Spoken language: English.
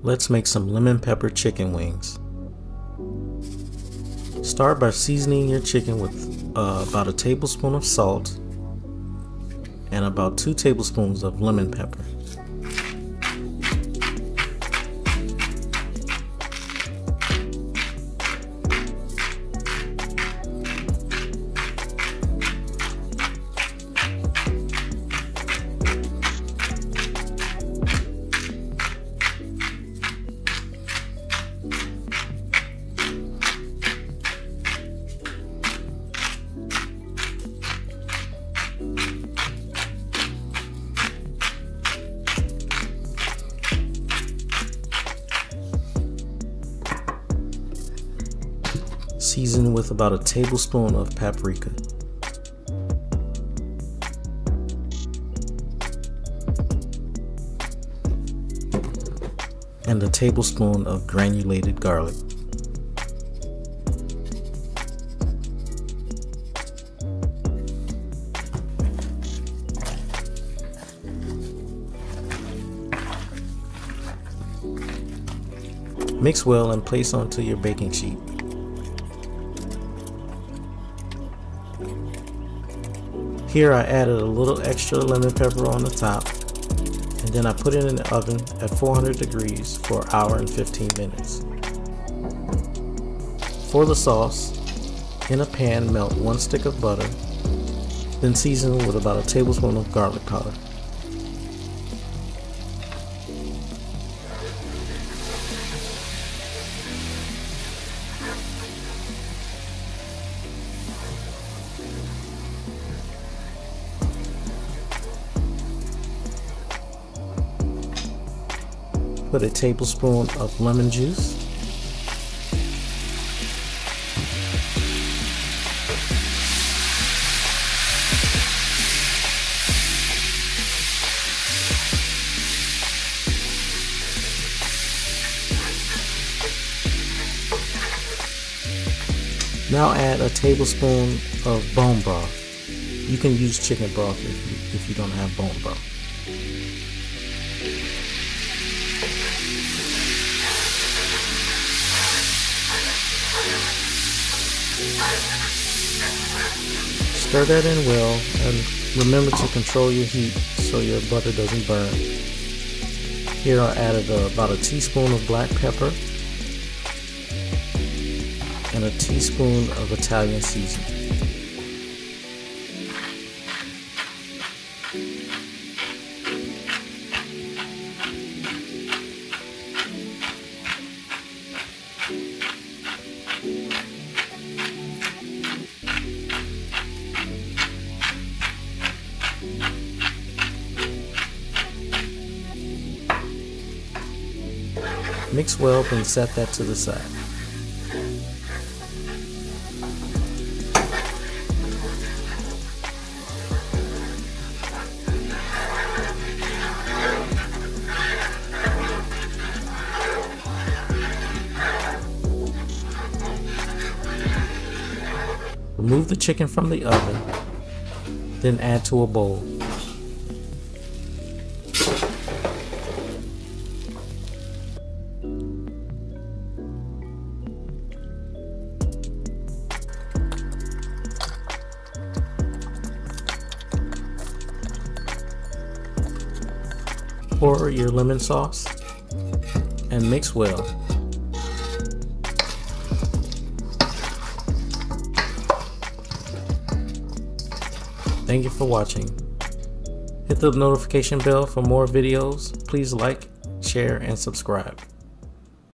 Let's make some lemon pepper chicken wings. Start by seasoning your chicken with about a tablespoon of salt and about 2 tablespoons of lemon pepper. Season with about a tablespoon of paprika. And a tablespoon of granulated garlic. Mix well and place onto your baking sheet. Here I added a little extra lemon pepper on the top, and then I put it in the oven at 400 degrees for an hour and 15 minutes. For the sauce, in a pan melt 1 stick of butter, then season with about a tablespoon of garlic powder. Put a tablespoon of lemon juice, now add a tablespoon of bone broth. You can use chicken broth if you don't have bone broth. Stir that in well, and remember to control your heat so your butter doesn't burn. Here I added about a teaspoon of black pepper and a teaspoon of Italian seasoning. Mix well, then set that to the side. Remove the chicken from the oven, then add to a bowl. Pour your lemon sauce and mix well. Thank you for watching. Hit the notification bell for more videos. Please like, share, and subscribe.